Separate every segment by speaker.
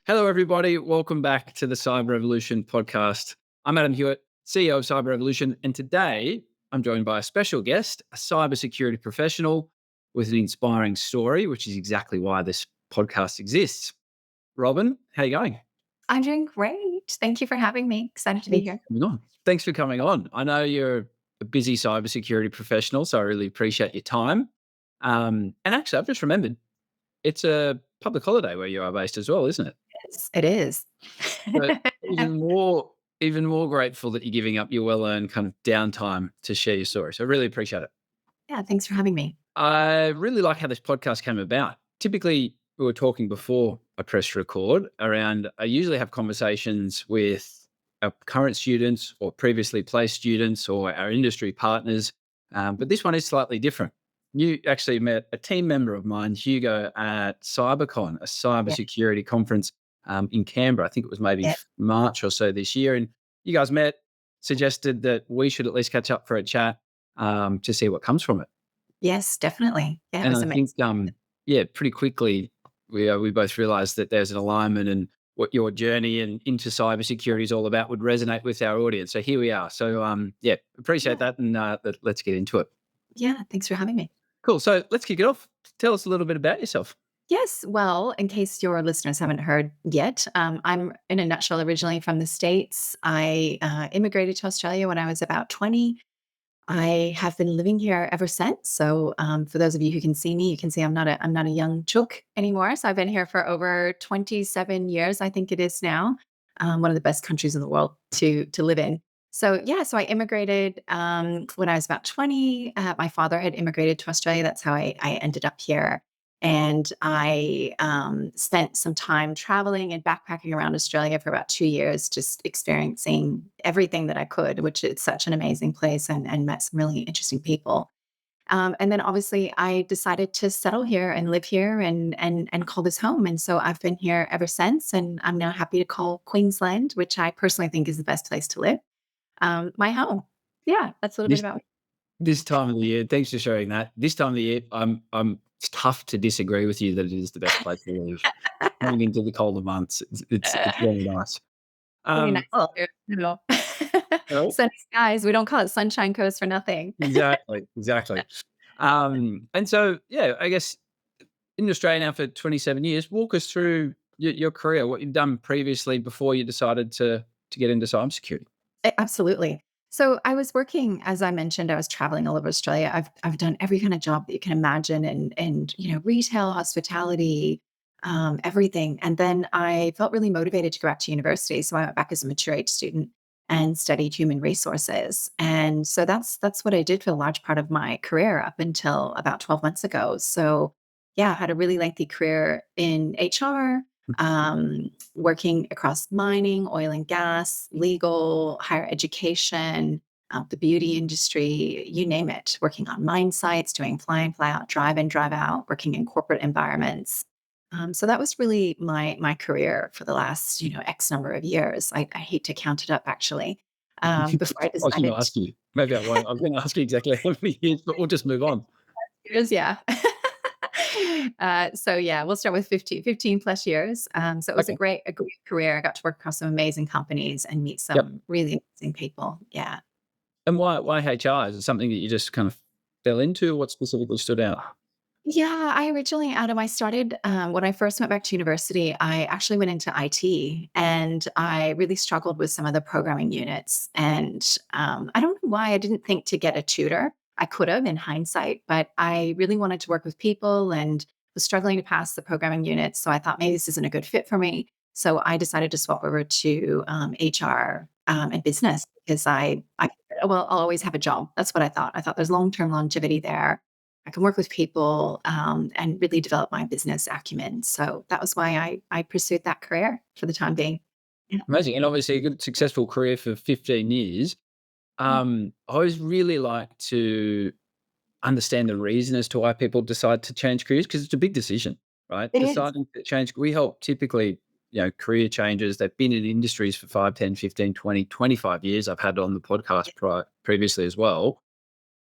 Speaker 1: Hello, everybody. Welcome back to the Cyber Revolution podcast. I'm Adam Hewitt, CEO of Cyber Revolution, and today I'm joined by a special guest, a cybersecurity professional with an inspiring story, which is exactly why this podcast exists. Robin, how you going?
Speaker 2: I'm doing great. Thank you for having me. Excited to be
Speaker 1: Thanks
Speaker 2: here.
Speaker 1: for coming on. Thanks for coming on. I know you're a busy cybersecurity professional, so I really appreciate your time. And actually, I've just remembered it's a public holiday where you are based as well, isn't it?
Speaker 2: Yes, it is.
Speaker 1: But even more grateful that you're giving up your well-earned kind of downtime to share your story. So I really appreciate it.
Speaker 2: Yeah, thanks for having me.
Speaker 1: I really like how this podcast came about. Typically, we were talking before I press record around I usually have conversations with our current students or previously placed students or our industry partners. But this one is slightly different. You actually met a team member of mine, Hugo, at CyberCon, a
Speaker 2: Yeah,
Speaker 1: cybersecurity conference in Canberra. I think it was maybe
Speaker 2: yeah.
Speaker 1: March or so this year. And you guys met, suggested that we should at least catch up for a chat to see what comes from it.
Speaker 2: Yes, definitely. Yeah, it
Speaker 1: And
Speaker 2: was
Speaker 1: I think,
Speaker 2: amazing.
Speaker 1: yeah, pretty quickly we both realised that there's an alignment, and what your journey and into cybersecurity is all about would resonate with our audience. So here we are. So yeah, appreciate
Speaker 2: Yeah.
Speaker 1: that, and let's get into it.
Speaker 2: Yeah, thanks for having me.
Speaker 1: Cool. So let's kick it off. Tell us a little bit about yourself.
Speaker 2: Yes, well, in case your listeners haven't heard yet, I'm in a nutshell originally from the States. I immigrated to Australia when I was about 20. I have been living here ever since. So, for those of you who can see me, you can see I'm not a young chook anymore. So I've been here for over 27 years, I think it is now. One of the best countries in the world to live in. So yeah, so I immigrated when I was about 20. My father had immigrated to Australia. That's how I ended up here. And I spent some time traveling and backpacking around Australia for about 2 years, just experiencing everything that I could, which is such an amazing place, and met some really interesting people. And then obviously I decided to settle here and live here and call this home. And so I've been here ever since, and I'm now happy to call Queensland, which I personally think is the best place to live, my home. Yeah, that's a little bit
Speaker 1: This
Speaker 2: about me.
Speaker 1: this time of the year, thanks for sharing that. This time of the year, it's tough to disagree with you that it is the best place to live. Coming into the colder months, it's very nice.
Speaker 2: Pretty nice
Speaker 1: Oh,
Speaker 2: here, you know.
Speaker 1: well,
Speaker 2: Sunny skies, we don't call it Sunshine Coast for nothing.
Speaker 1: exactly, exactly. And so, yeah, I guess in Australia now for 27 years, walk us through your career, what you've done previously before you decided to get into cybersecurity.
Speaker 2: Absolutely. So I was working, as I mentioned, I was traveling all over Australia. I've done every kind of job that you can imagine, and retail, hospitality, everything. And then I felt really motivated to go back to university, so I went back as a mature age student and studied human resources. And so that's what I did for a large part of my career up until about 12 months ago. So yeah, I had a really lengthy career in HR, working across mining, oil and gas, legal, higher education, the beauty industry, you name it, working on mine sites, doing fly in, fly out, drive in, drive out, working in corporate environments. So that was really my career for the last, X number of years. I hate to count it up actually.
Speaker 1: I
Speaker 2: Before I
Speaker 1: was going to
Speaker 2: decided
Speaker 1: ask you. Maybe I won't. I was going to ask you exactly how many years, but we'll just move on.
Speaker 2: years, yeah. So yeah, we'll start with 15 plus years. So it was a
Speaker 1: Okay.
Speaker 2: great career. I got to work across some amazing companies and meet
Speaker 1: Yep.
Speaker 2: some really amazing people. Yeah.
Speaker 1: And why HR? Is it something that you just kind of fell into? What specifically stood out?
Speaker 2: Yeah, I originally, Adam, I started when I first went back to university, I actually went into IT and I really struggled with some of the programming units. And I don't know why I didn't think to get a tutor. I could have in hindsight, but I really wanted to work with people and was struggling to pass the programming units. So I thought maybe this isn't a good fit for me. So I decided to swap over to HR and business because well, I'll always have a job. That's what I thought. I thought there's long-term longevity there. I can work with people, and really develop my business acumen. So that was why I pursued that career for the time being. Yeah.
Speaker 1: Amazing. And obviously a good successful career for 15 years. I always really like to understand the reason as to why people decide to change careers because it's a big decision, right?
Speaker 2: It is.
Speaker 1: Deciding to change, we help typically, career changes. They've been in industries for 5, 10, 15, 20, 25 years. I've had on the podcast previously as well.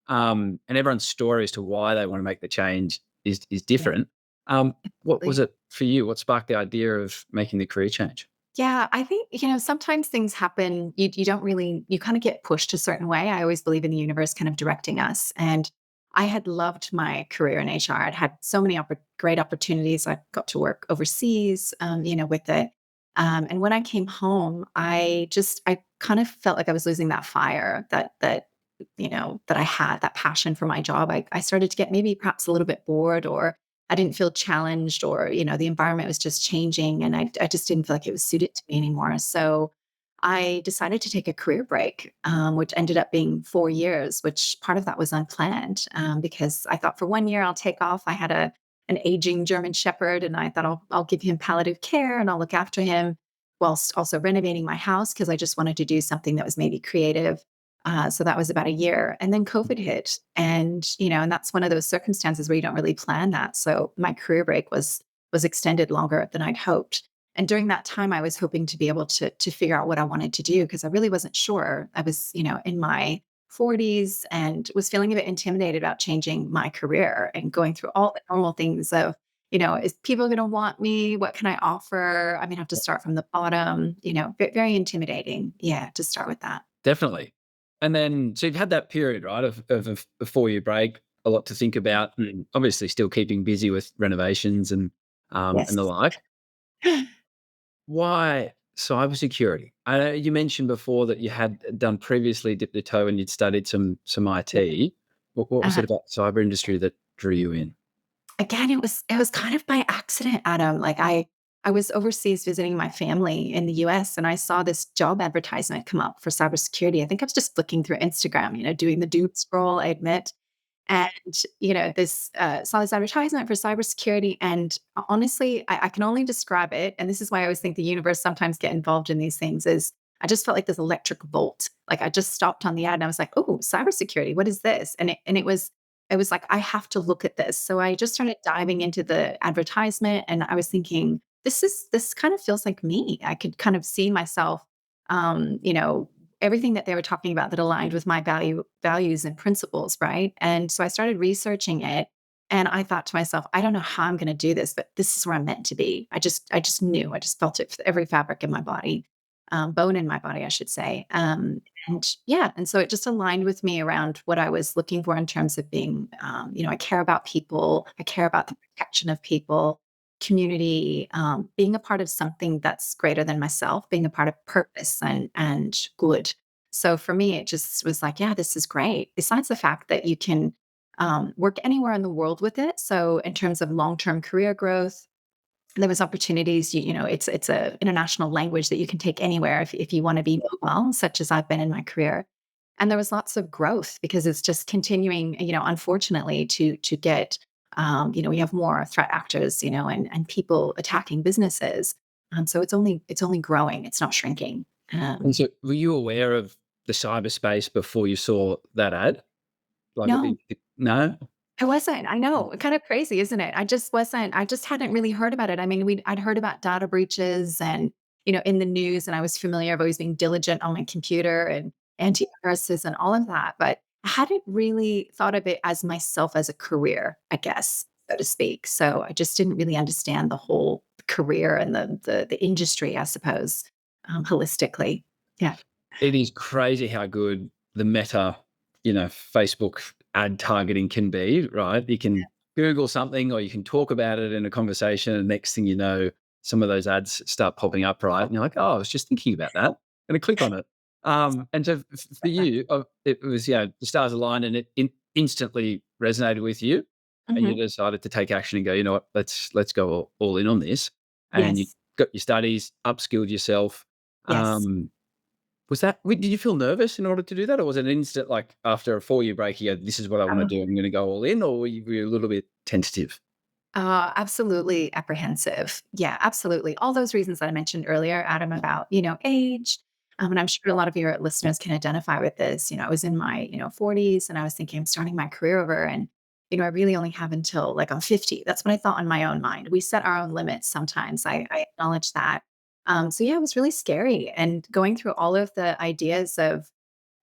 Speaker 1: And everyone's story as to why they want to make the change is
Speaker 2: Yeah.
Speaker 1: different. Um, what was
Speaker 2: Absolutely.
Speaker 1: it for you? What sparked the idea of making the career change?
Speaker 2: Yeah, I think, sometimes things happen. You don't really, you kind of get pushed a certain way. I always believe in the universe kind of directing us. And I had loved my career in HR. I'd had so many great opportunities. I got to work overseas, with it. And when I came home, I kind of felt like I was losing that fire that I had, that passion for my job. I started to get maybe perhaps a little bit bored, or I didn't feel challenged, or, the environment was just changing and I just didn't feel like it was suited to me anymore. So I decided to take a career break, which ended up being 4 years, which part of that was unplanned, because I thought for 1 year I'll take off. I had an aging German Shepherd, and I thought I'll give him palliative care and I'll look after him whilst also renovating my house because I just wanted to do something that was maybe creative. So that was about a year. And then COVID hit. And that's one of those circumstances where you don't really plan that. So my career break was extended longer than I'd hoped. And during that time, I was hoping to be able to figure out what I wanted to do because I really wasn't sure. I was, in my 40s and was feeling a bit intimidated about changing my career and going through all the normal things of, is people going to want me? What can I offer? I'm going to have to start from the bottom, very intimidating. Yeah, to start with that.
Speaker 1: Definitely. And then, so you've had that period, right, of a 4-year break, a lot to think about, and obviously still keeping busy with renovations and the
Speaker 2: Yes.
Speaker 1: like. Why cybersecurity? I know you mentioned before that you had done previously dipped the toe and you'd studied some IT. What was
Speaker 2: Uh,
Speaker 1: it about cyber industry that drew you in?
Speaker 2: Again, it was kind of by accident, Adam. Like I was overseas visiting my family in the US and I saw this job advertisement come up for cybersecurity. I think I was just flicking through Instagram, doing the doom scroll, I admit. And, this saw this advertisement for cybersecurity. And honestly, I can only describe it. And this is why I always think the universe sometimes get involved in these things is I just felt like this electric bolt. Like I just stopped on the ad and I was like, oh, cybersecurity, what is this? And it was like, I have to look at this. So I just started diving into the advertisement and I was thinking, this kind of feels like me. I could kind of see myself everything that they were talking about that aligned with my values and principles, right? And so I started researching it and I thought to myself, I don't know how I'm going to do this, but this is where I'm meant to be. I just knew. I just felt it with every fabric in my body, bone in my body, I should say. And yeah, and so it just aligned with me around what I was looking for in terms of being, I care about people, I care about the protection of people, community, being a part of something that's greater than myself, being a part of purpose and good. So for me, it just was like, yeah, this is great. Besides the fact that you can work anywhere in the world with it. So in terms of long-term career growth, there was opportunities. It's a international language that you can take anywhere if you want to be mobile, such as I've been in my career. And there was lots of growth because it's just continuing, unfortunately, to get, we have more threat actors, and people attacking businesses. So it's only growing. It's not shrinking.
Speaker 1: And so, were you aware of the cyberspace before you saw that ad? Like,
Speaker 2: No,
Speaker 1: no?
Speaker 2: I wasn't. I know. Kind of crazy, isn't it? I just wasn't. I just hadn't really heard about it. I mean, I'd heard about data breaches and, in the news, and I was familiar. I've always been diligent on my computer and antiviruses and all of that, but I hadn't really thought of it as myself as a career, I guess, so to speak. So I just didn't really understand the whole career and the industry, I suppose, holistically. Yeah.
Speaker 1: It is crazy how good the Meta, Facebook ad targeting can be, right? You can Google something or you can talk about it in a conversation, and next thing you know, some of those ads start popping up, right? And you're like, "Oh, I was just thinking about that. Gonna click on it." And so for you, it was, the stars aligned and it instantly resonated with you, and you
Speaker 2: Mhm.
Speaker 1: decided to take action and go, "You know what? Let's go all in on this." And you
Speaker 2: Yes.
Speaker 1: got your studies, upskilled yourself.
Speaker 2: Yes.
Speaker 1: Um, did you feel nervous in order to do that, or was it an instant, like, after a 4-year break, you go, "This is what I wanna do, I'm gonna go all in," or were you a little bit tentative?
Speaker 2: Absolutely apprehensive. Yeah, absolutely. All those reasons that I mentioned earlier, Adam, about, age. And I'm sure a lot of your listeners can identify with this. I was in my, 40s and I was thinking I'm starting my career over and, I really only have until like I'm 50. That's what I thought in my own mind. We set our own limits sometimes. I acknowledge that. So yeah, it was really scary. And going through all of the ideas of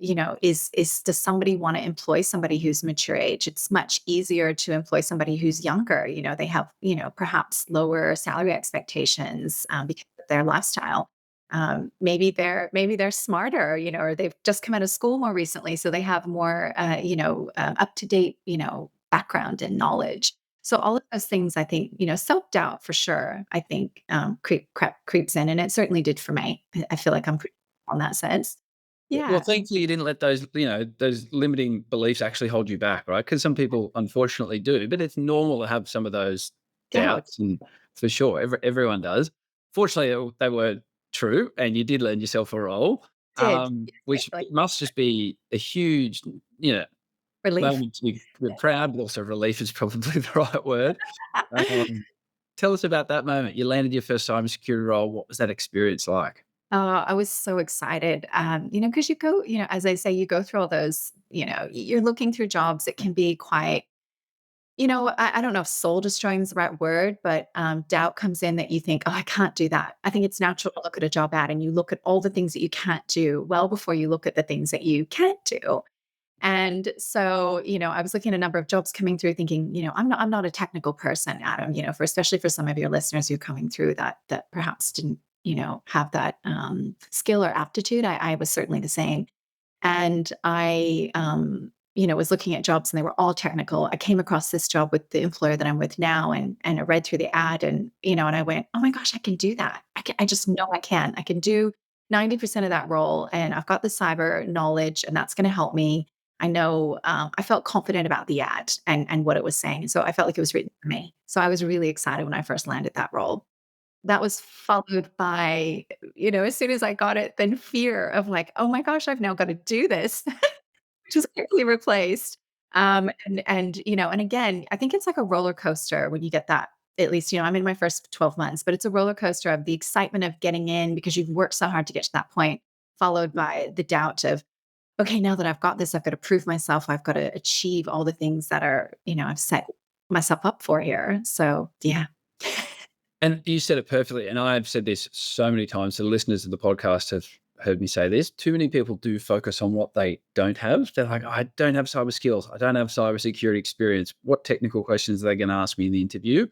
Speaker 2: is does somebody want to employ somebody who's mature age? It's much easier to employ somebody who's younger. They have, perhaps lower salary expectations because of their lifestyle. Maybe they're smarter, or they've just come out of school more recently, so they have more, up to date, background and knowledge. So all of those things, I think, self doubt for sure. I think creeps in, and it certainly did for me. I feel like I'm pretty on that sense.
Speaker 1: Well,
Speaker 2: Yeah.
Speaker 1: thankfully, you didn't let those limiting beliefs actually hold you back, right? Because some people unfortunately do, but it's normal to have some of those
Speaker 2: Doubt.
Speaker 1: doubts, and for sure, everyone does. Fortunately, they were true, and you did land yourself a role,
Speaker 2: Did. Yes,
Speaker 1: which
Speaker 2: like
Speaker 1: must just be a huge, you know,
Speaker 2: relief.
Speaker 1: moment to be proud, but also relief is probably the right word. Um, Tell us about that moment. You landed your first cybersecurity role. What was that experience like?
Speaker 2: I was so excited, because you go, as I say, you go through all those, you're looking through jobs. It can be quite, I don't know if soul destroying is the right word, but doubt comes in that you think, oh, I can't do that. I think it's natural to look at a job ad and you look at all the things that you can't do well before you look at the things that you can't do. And so, I was looking at a number of jobs coming through thinking, I'm not a technical person, Adam, for especially for some of your listeners who are coming through that perhaps didn't, have that skill or aptitude. I was certainly the same. And I, was looking at jobs and they were all technical. I came across this job with the employer that I'm with now, and I read through the ad, and I went, oh my gosh, I can do that. I just know I can. I can do 90% of that role, and I've got the cyber knowledge, and that's going to help me. I know, I felt confident about the ad and what it was saying. So I felt like it was written for me. So I was really excited when I first landed that role. That was followed by, as soon as I got it, then fear of like, "Oh my gosh, I've now gotta do this," which was quickly replaced. And again, I think it's like a roller coaster when you get that. At least, I'm in my first 12 months, but it's a roller coaster of the excitement of getting in because you've worked so hard to get to that point, followed by the doubt of, "Okay, now that I've got this, I've got to prove myself. I've got to achieve all the things that are, I've set myself up for here." So, yeah.
Speaker 1: And you said it perfectly, and I've said this so many times, the listeners of the podcast have heard me say this. Too many people do focus on what they don't have. They're like, "I don't have cyber skills. I don't have cybersecurity experience. What technical questions are they gonna ask me in the interview?"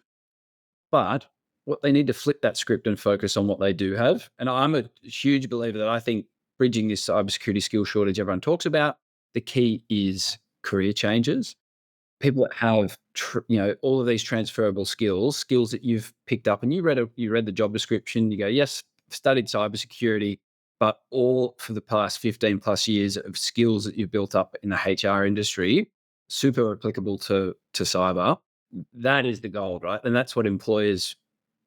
Speaker 1: But what they need to flip that script and focus on what they do have. And I'm a huge believer that I think bridging this cybersecurity skill shortage everyone talks about, the key is career changes. People that have all of these transferable skills that you've picked up, and you read the job description, you go, yes, I've studied cybersecurity, but all for the past 15 plus years of skills that you've built up in the HR industry, super applicable to cyber. That is the gold, right? And that's what employers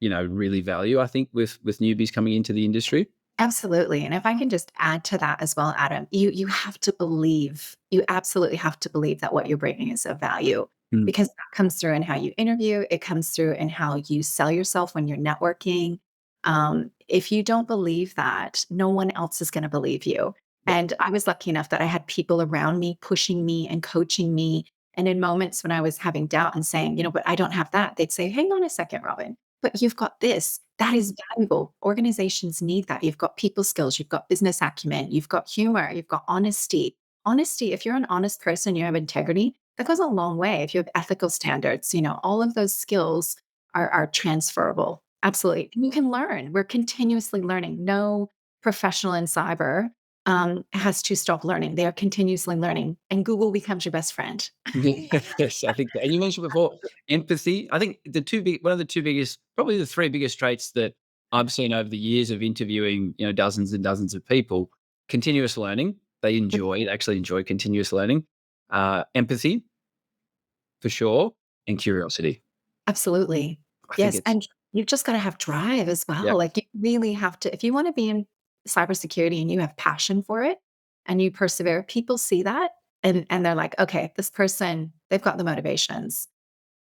Speaker 1: really value, I think, with newbies coming into the industry.
Speaker 2: Absolutely. And if I can just add to that as well, Adam, you have to believe, you absolutely have to believe that what you're bringing is of value,
Speaker 1: Mm.
Speaker 2: because that comes through in how you interview, it comes through in how you sell yourself when you're networking. If you don't believe that, no one else is going to believe you.
Speaker 1: Yep.
Speaker 2: And I was lucky enough that I had people around me pushing me and coaching me. And in moments when I was having doubt and saying, but I don't have that, they'd say, hang on a second, Robin, but you've got this. That is valuable. Organizations need that. You've got people skills, you've got business acumen, you've got humor, you've got honesty. Honesty, if you're an honest person, you have integrity, that goes a long way. If you have ethical standards, all of those skills are transferable. Absolutely. And you can learn. We're continuously learning. No professional in cyber has to stop learning. They are continuously learning. And Google becomes your best friend.
Speaker 1: Yes, I think that. And you mentioned before empathy. I think one of the two biggest, probably the three biggest traits that I've seen over the years of interviewing, dozens and dozens of people. Continuous learning. They actually enjoy continuous learning. Empathy for sure, and curiosity.
Speaker 2: Absolutely.
Speaker 1: I think
Speaker 2: Yes,
Speaker 1: it's
Speaker 2: and you've just gotta have drive as
Speaker 1: yeah.
Speaker 2: well, like, you really have to if you wanna be in cybersecurity and you have passion for it and you persevere, people see that and they're like, "Okay, this person, they've got the motivations.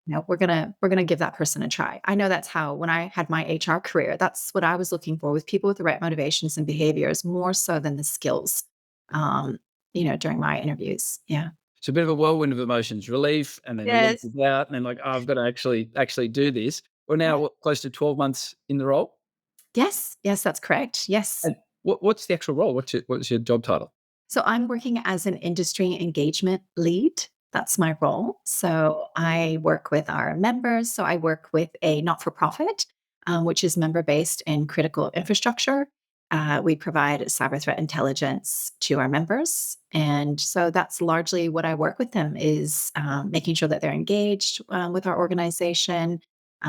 Speaker 2: We're gonna give that person a try." I know that's how when I had my HR career, that's what I was looking for with people with the right motivations and behaviors more so than the skills, um, during my interviews. Yeah.
Speaker 1: It's a bit of a whirlwind of emotions, relief, and then a little
Speaker 2: Yes.
Speaker 1: bit of doubt, and then like, oh, I've got to actually do this. We're now close to 12 months in the role.
Speaker 2: Yes, yes, that's correct. Yes.
Speaker 1: And what's the actual role? What's your job title?
Speaker 2: So I'm working as an industry engagement lead. That's my role. So I work with our members. So I work with a not for profit, which is member based in critical infrastructure. We provide cyber threat intelligence to our members, and so that's largely what I work with them is making sure that they're engaged with our organization,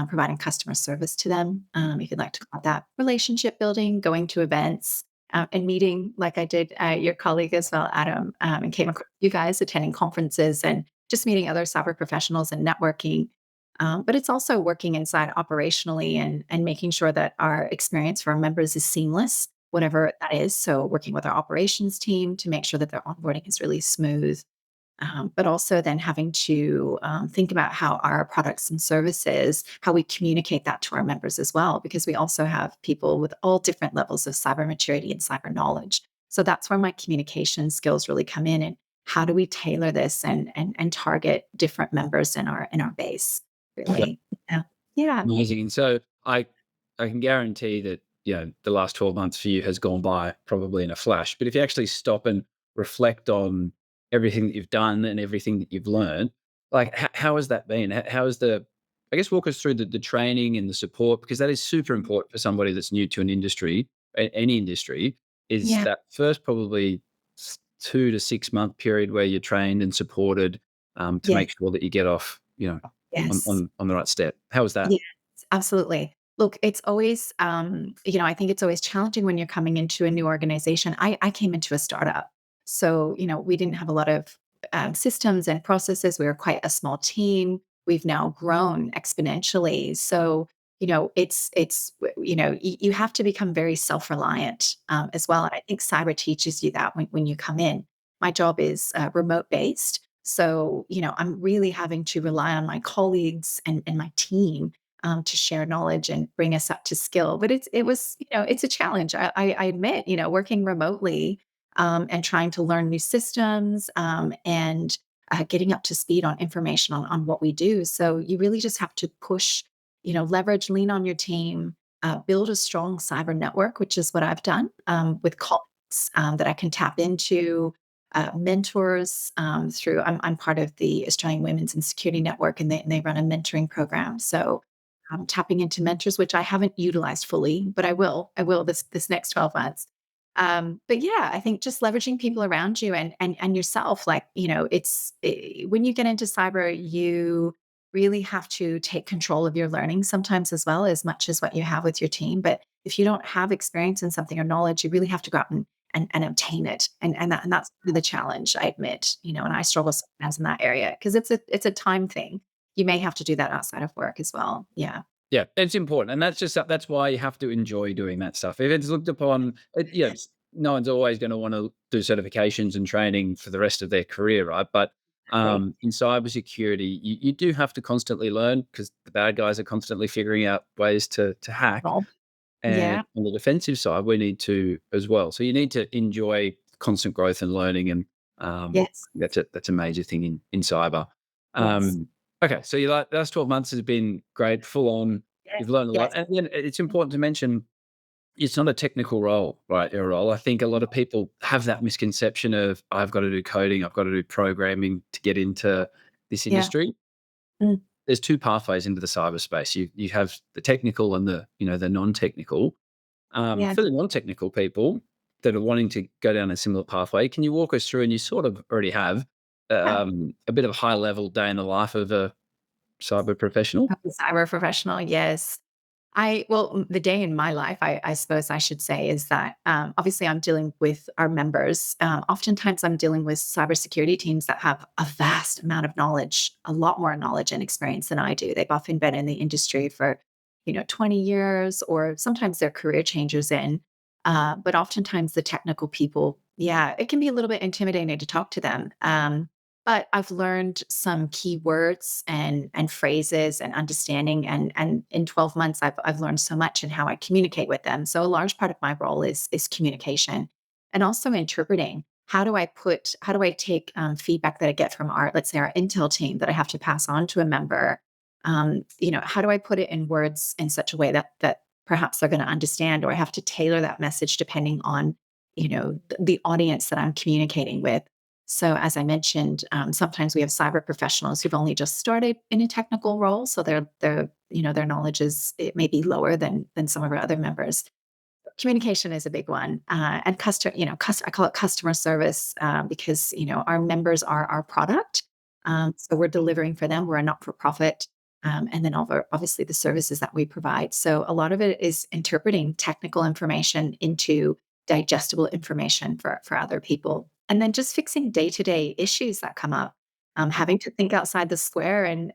Speaker 2: providing customer service to them. If you'd like to call that relationship building, going to events, and meeting like I did your colleague as well, Adam, and came across you guys attending conferences and just meeting other cyber professionals and networking. But it's also working inside operationally and making sure that our experience for our members is seamless, whatever that is. So working with our operations team to make sure that their onboarding is really smooth, but also then having to think about how our products and services, how we communicate that to our members as well, because we also have people with all different levels of cyber maturity and cyber knowledge. So that's where my communication skills really come in. And how do we tailor this and target different members in our base? Really, yeah, yeah,
Speaker 1: Amazing. And so I can guarantee that, the last 12 months for you has gone by probably in a flash. But if you actually stop and reflect on everything that you've done and everything that you've learned, like how has that been? How is I guess walk us through the training and the support, because that is super important for somebody that's new to an industry, any industry, is
Speaker 2: yeah,
Speaker 1: that first probably 2 to 6 month period where you're trained and supported, to
Speaker 2: yeah.
Speaker 1: make sure that you get off,
Speaker 2: Yes.
Speaker 1: on the right step. How was that?
Speaker 2: Yes, absolutely. Look, it's always, I think it's always challenging when you're coming into a new organization. I came into a startup. So, we didn't have a lot of systems and processes. We were quite a small team. We've now grown exponentially. So, you have to become very self reliant as well. And I think cyber teaches you that when you come in. My job is remote based. So, I'm really having to rely on my colleagues and my team to share knowledge and bring us up to skill. But it's a challenge. I admit, working remotely and trying to learn new systems and getting up to speed on information on what we do. So you really just have to push, leverage, lean on your team, build a strong cyber network, which is what I've done with colleagues that I can tap into. Mentors through I'm part of the Australian Women's and Security Network, and they run a mentoring program. So tapping into mentors, which I haven't utilized fully, but I will. I will this next 12 months. But yeah, I think just leveraging people around you and yourself, like when you get into cyber, you really have to take control of your learning sometimes as much as what you have with your team. But if you don't have experience in something or knowledge, you really have to go out and obtain it. And that's the challenge, I admit, and I struggle sometimes in that area because it's a time thing. You may have to do that outside of work as well. Yeah.
Speaker 1: Yeah, it's important, and that's why you have to enjoy doing that stuff. If it's looked upon, no one's always going to want to do certifications and training for the rest of their career, right? But
Speaker 2: Exactly.
Speaker 1: in cybersecurity, you do have to constantly learn because the bad guys are constantly figuring out ways to hack.
Speaker 2: Well,
Speaker 1: And
Speaker 2: yeah.
Speaker 1: on the defensive side, we need to as well. So you need to enjoy constant growth and learning, and
Speaker 2: Yes.
Speaker 1: that's a major thing in cyber.
Speaker 2: Yes.
Speaker 1: Okay, so your last 12 months has been great, full on.
Speaker 2: Yes.
Speaker 1: You've learned a lot,
Speaker 2: Yes.
Speaker 1: and then it's important to mention it's not a technical role, right? Your role. I think a lot of people have that misconception of I've got to do coding, I've got to do programming to get into this
Speaker 2: Yeah.
Speaker 1: industry.
Speaker 2: Mm.
Speaker 1: There's two pathways into the cyberspace. You have the technical and the non-technical.
Speaker 2: Yeah.
Speaker 1: For the non-technical people that are wanting to go down a similar pathway, can you walk us through, and you sort of already have,
Speaker 2: Yeah.
Speaker 1: a bit of a high level day in the life of a cyber professional?
Speaker 2: A cyber professional. Yes. The day in my life, I suppose I should say, is that obviously I'm dealing with our members. Oftentimes, I'm dealing with cybersecurity teams that have a vast amount of knowledge, a lot more knowledge and experience than I do. They've often been in the industry for, 20 years, or sometimes they're career changers in. But oftentimes, the technical people, yeah, it can be a little bit intimidating to talk to them. But I've learned some key words and phrases and understanding, and in 12 months, I've learned so much in how I communicate with them. So a large part of my role is communication, and also interpreting. How do I take feedback that I get from let's say our Intel team that I have to pass on to a member? How do I put it in words in such a way that perhaps they're going to understand, or I have to tailor that message depending on the audience that I'm communicating with. So as I mentioned, sometimes we have cyber professionals who've only just started in a technical role, so their knowledge is, it may be lower than some of our other members. Communication is a big one, and I call it customer service, because our members are our product, so we're delivering for them. We're a not for profit, and then obviously the services that we provide. So a lot of it is interpreting technical information into digestible information for other people, and then just fixing day to day issues that come up, having to think outside the square and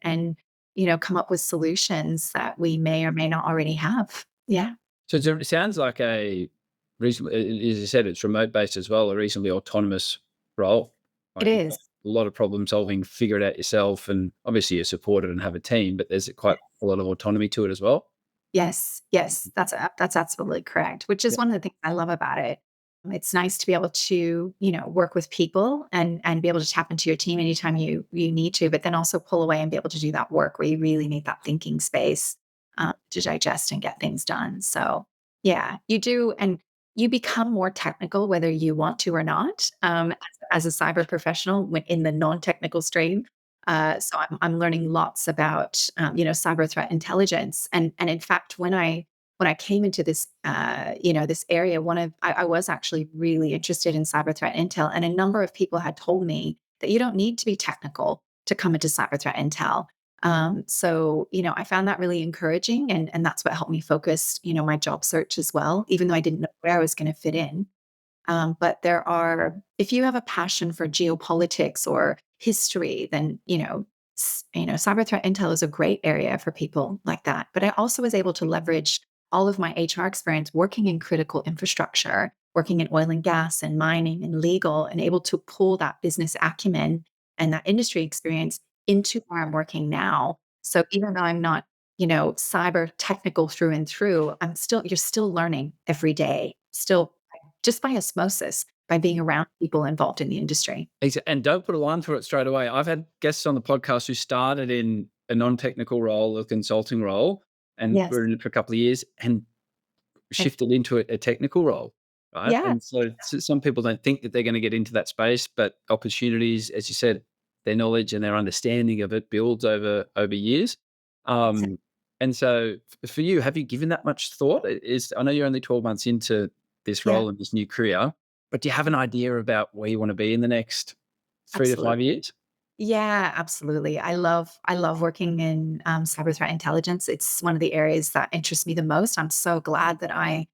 Speaker 2: come up with solutions that we may or may not already have. Yeah.
Speaker 1: So it sounds like a reasonably, as you said, it's remote based as well, a reasonably autonomous role.
Speaker 2: It
Speaker 1: Like you've got
Speaker 2: is.
Speaker 1: a lot of problem solving, figure it out yourself, and obviously you're supported and have a team, but there's quite a lot of autonomy to it as well.
Speaker 2: Yes, yes, that's absolutely correct, which is
Speaker 1: Yeah.
Speaker 2: one of the things I love about it. It's nice to be able to, work with people and be able to tap into your team anytime you need to, but then also pull away and be able to do that work where you really need that thinking space, to digest and get things done. So, yeah, you do, and you become more technical whether you want to or not, as a cyber professional when in the non-technical stream. So I'm learning lots about cyber threat intelligence, and in fact when I came into this area, I was actually really interested in cyber threat intel, and a number of people had told me that you don't need to be technical to come into cyber threat intel. So I found that really encouraging, and that's what helped me focus my job search as well, even though I didn't know where I was going to fit in. But if you have a passion for geopolitics or history, then, cyber threat intel is a great area for people like that. But I also was able to leverage all of my HR experience working in critical infrastructure, working in oil and gas and mining and legal, and able to pull that business acumen and that industry experience into where I'm working now. So even though I'm not, cyber technical through and through, you're still learning every day, still just by osmosis, by being around people involved in the industry.
Speaker 1: And don't put a line through it straight away. I've had guests on the podcast who started in a non-technical role, a consulting role, and
Speaker 2: Yes.
Speaker 1: were in it for a couple of years and
Speaker 2: Okay.
Speaker 1: shifted into a technical role, right?
Speaker 2: Yeah,
Speaker 1: And so some people don't think that they're gonna get into that space, but opportunities, as you said, their knowledge and their understanding of it builds over years.
Speaker 2: exactly.
Speaker 1: Um, and so for you, have you given that much thought? I know you're only 12 months into this
Speaker 2: Yeah,
Speaker 1: role and this new career, but do you have an idea about where you wanna be in the next 3 to 5
Speaker 2: absolutely.
Speaker 1: years?
Speaker 2: Yeah, absolutely. I love working in cyber threat intelligence. It's one of the areas that interests me the most. I'm so glad that I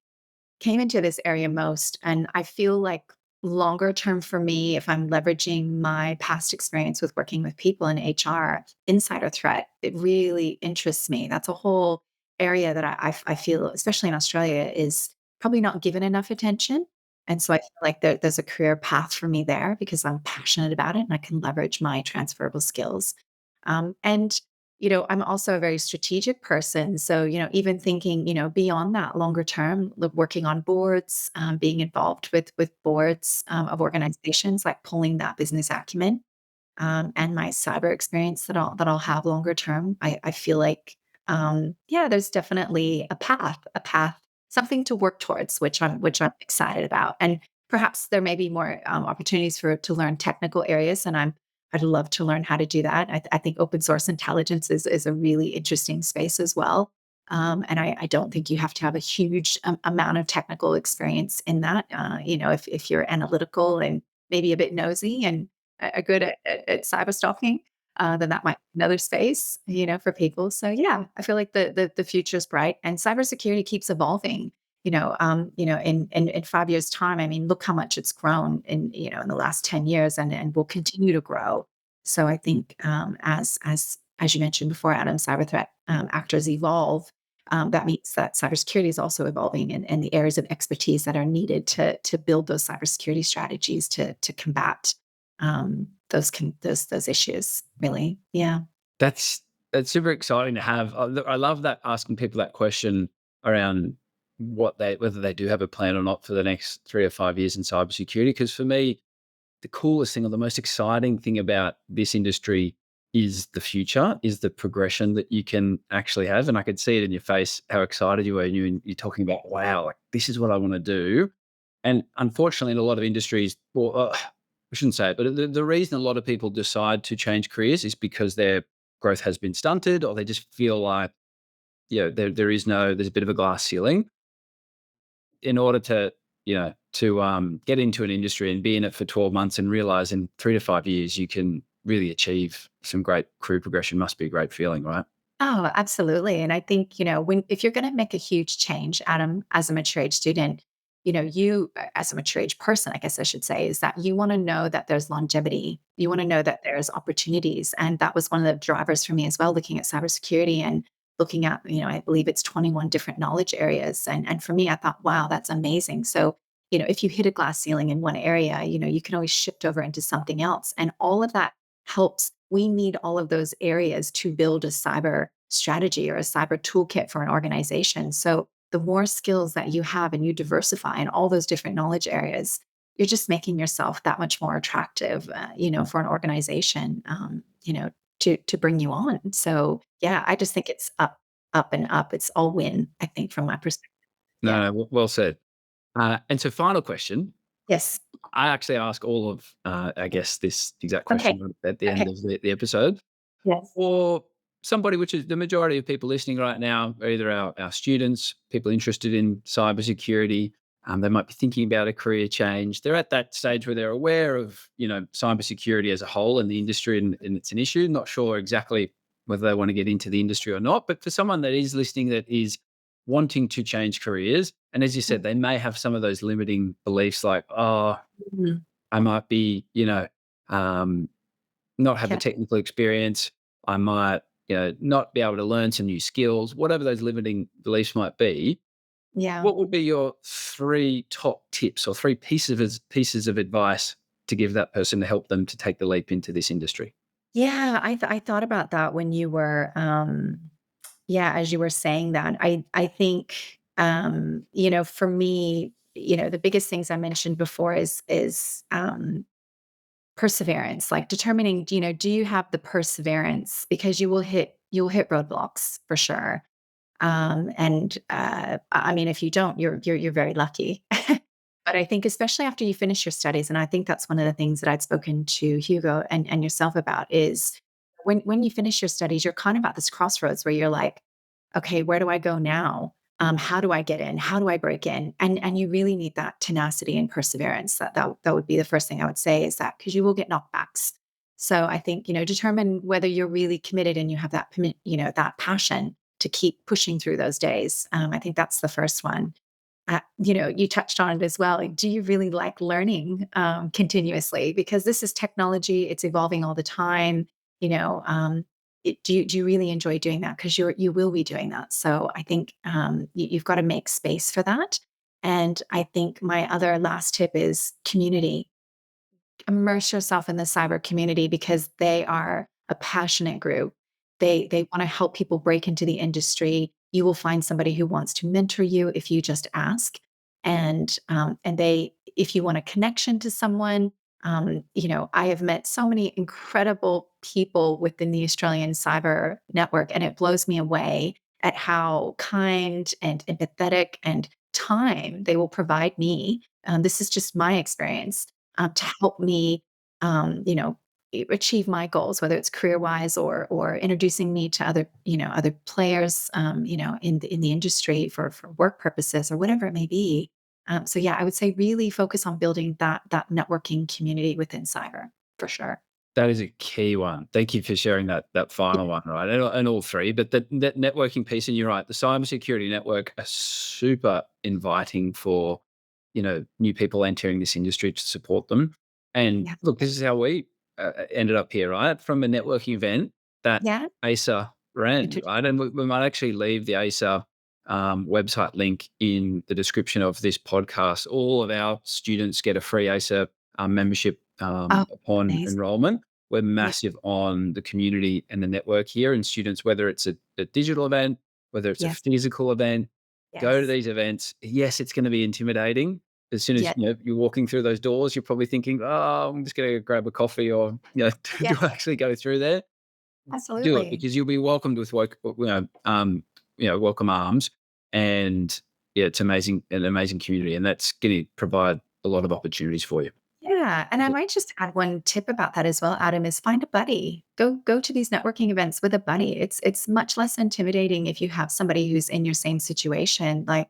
Speaker 2: came into this area most. And I feel like longer term for me, if I'm leveraging my past experience with working with people in HR, insider threat, it really interests me. That's a whole area that I feel, especially in Australia, is probably not given enough attention. And so I feel like there's a career path for me there because I'm passionate about it and I can leverage my transferable skills. And I'm also a very strategic person. So, even thinking, beyond that longer term, working on boards, being involved with boards of organizations, like pulling that business acumen, and my cyber experience that I'll have longer term. I feel like, yeah, there's definitely a path, something to work towards, which I'm excited about. And perhaps there may be more opportunities to learn technical areas, and I'd love to learn how to do that. I think open source intelligence is a really interesting space as well. And I don't think you have to have a huge amount of technical experience in that. If you're analytical and maybe a bit nosy and are good at cyber stalking, then that might be another space, for people. So yeah, I feel like the future is bright, and cybersecurity keeps evolving. In 5 years' time, I mean, look how much it's grown in the last 10 years, and will continue to grow. So I think, as you mentioned before, Adam, cyber threat actors evolve. That means that cybersecurity is also evolving, and the areas of expertise that are needed to build those cybersecurity strategies to combat those issues, really. Yeah.
Speaker 1: That's that's super exciting to have. I love that asking people that question around whether they do have a plan or not for the next 3 or 5 years in cybersecurity. Because for me, the coolest thing or the most exciting thing about this industry is the future, is the progression that you can actually have. And I could see it in your face how excited you were. And you're talking about, wow, like this is what I want to do. And unfortunately, in a lot of industries, well, I shouldn't say it, but the reason a lot of people decide to change careers is because their growth has been stunted, or they just feel like, there's a bit of a glass ceiling. In order to, get into an industry and be in it for 12 months and realize in 3 to 5 years you can really achieve some great career progression must be a great feeling, right?
Speaker 2: Oh, absolutely. And I think, when if you're going to make a huge change, Adam, as a mature age student, as a mature age person, I guess I should say, is that you want to know that there's longevity. You want to know that there's opportunities. And that was one of the drivers for me as well, looking at cybersecurity and looking at, I believe it's 21 different knowledge areas. And for me, I thought, wow, that's amazing. So, if you hit a glass ceiling in one area, you can always shift over into something else. And all of that helps. We need all of those areas to build a cyber strategy or a cyber toolkit for an organization. So the more skills that you have and you diversify in all those different knowledge areas, you're just making yourself that much more attractive, for an organization, to bring you on. So yeah, I just think it's up, up and up. It's all win, I think, from my perspective.
Speaker 1: No,
Speaker 2: Yeah.
Speaker 1: no, well said. And so, final question.
Speaker 2: Yes.
Speaker 1: I actually ask all of, I guess, this exact
Speaker 2: Okay.
Speaker 1: question at the
Speaker 2: Okay.
Speaker 1: end of the episode.
Speaker 2: Yes.
Speaker 1: For somebody, which is the majority of people listening right now, are either our students, people interested in cybersecurity. They might be thinking about a career change. They're at that stage where they're aware of, cybersecurity as a whole and the industry, and it's an issue. Not sure exactly whether they want to get into the industry or not. But for someone that is listening that is wanting to change careers, and as you said, they may have some of those limiting beliefs like, oh,
Speaker 2: Mhm.
Speaker 1: I might be, um, not have the
Speaker 2: Yeah.
Speaker 1: technical experience. I might, not be able to learn some new skills, whatever those limiting beliefs might be.
Speaker 2: Yeah.
Speaker 1: What would be your three top tips or three pieces of advice to give that person to help them to take the leap into this industry?
Speaker 2: Yeah, I thought about that when you were, yeah, as you were saying that. I think, for me, the biggest things I mentioned before is perseverance, like determining, do you have the perseverance? Because you'll hit roadblocks for sure. And I mean, if you don't, you're very lucky. But I think especially after you finish your studies, and I think that's one of the things that I'd spoken to Hugo and yourself about is when you finish your studies, you're kind of at this crossroads where you're like, okay, where do I go now? How do I get in? How do I break in? And you really need that tenacity and perseverance. That would be the first thing I would say is that because you will get knockbacks. So I think determine whether you're really committed and you have that passion to keep pushing through those days. I think that's the first one. You touched on it as well. Like, do you really like learning continuously? Because this is technology; it's evolving all the time. You know, do you really enjoy doing that? Because you will be doing that. So I think you've got to make space for that. And I think my other last tip is community. Immerse yourself in the cyber community because they are a passionate group. They want to help people break into the industry. You will find somebody who wants to mentor you if you just ask. And they if you want a connection to someone, I have met so many incredible people within the Australian cyber network, and it blows me away at how kind and empathetic and time they will provide me. This is just my experience to help me, achieve my goals, whether it's career wise or introducing me to other players, in the industry for work purposes or whatever it may be. So yeah, I would say really focus on building that networking community within cyber for sure.
Speaker 1: That is a key one. Thank you for sharing that
Speaker 2: Yeah,
Speaker 1: final one, right? And all three, but that networking piece, and you're right, the cybersecurity network are super inviting for, new people entering this industry to support them. And
Speaker 2: yeah,
Speaker 1: look, this is how we ended up here, right? From a networking event that
Speaker 2: yeah.
Speaker 1: ASA ran, right? And we might actually leave the ASA website link in the description of this podcast. All of our students get a free ASA membership
Speaker 2: Oh,
Speaker 1: upon
Speaker 2: amazing.
Speaker 1: enrollment. We're
Speaker 2: Yeah,
Speaker 1: massive on the community and the network here, and students, whether it's a digital event, whether it's a
Speaker 2: yes,
Speaker 1: physical event, go to
Speaker 2: yes,
Speaker 1: these events. Yes, it's going to be intimidating. As soon as
Speaker 2: yes,
Speaker 1: you're walking through those doors, you're probably thinking, "Oh, I'm just going to grab a coffee," or do I
Speaker 2: yes,
Speaker 1: actually go through there? Do it
Speaker 2: absolutely.
Speaker 1: because you'll be welcomed with welcome arms, and yeah, it's amazing, an amazing community, and that's going to provide a lot of opportunities for you.
Speaker 2: Yeah, and I might just add one tip about that as well, Adam, is find a buddy. Go to these networking events with a buddy. It's much less intimidating if you have somebody who's in your same situation. Like,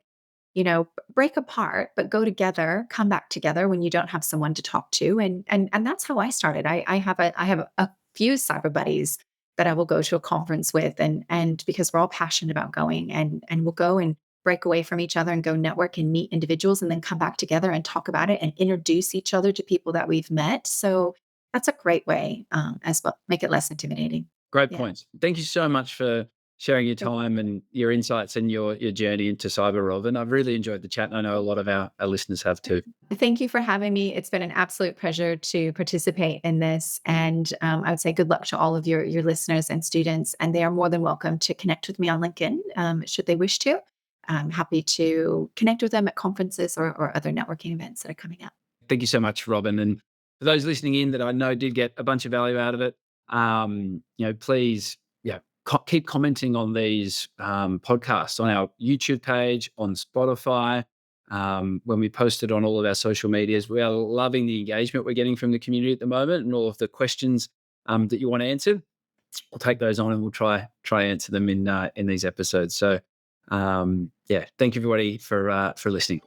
Speaker 2: break apart, but go together, come back together when you don't have someone to talk to. And that's how I started. I have a few cyber buddies that I will go to a conference with, and because we're all passionate about going, and we'll go and break away from each other and go network and meet individuals and then come back together and talk about it and introduce each other to people that we've met. So that's a great way, as well. Make it less intimidating.
Speaker 1: Great
Speaker 2: Yeah.
Speaker 1: points. Thank you so much for sharing your time and your insights and your journey into cyber, Robin. I've really enjoyed the chat, and I know a lot of our listeners have too.
Speaker 2: Thank you for having me. It's been an absolute pleasure to participate in this. And I would say good luck to all of your listeners and students. And they are more than welcome to connect with me on LinkedIn, should they wish to. I'm happy to connect with them at conferences or other networking events that are coming up.
Speaker 1: Thank you so much, Robin. And for those listening in that I know did get a bunch of value out of it, please, yeah, keep commenting on these podcasts on our YouTube page, on Spotify, when we post it on all of our social medias. We are loving the engagement we're getting from the community at the moment, and all of the questions that you want answered. We'll take those on and we'll try answer them in these episodes. So, yeah, thank you everybody for listening.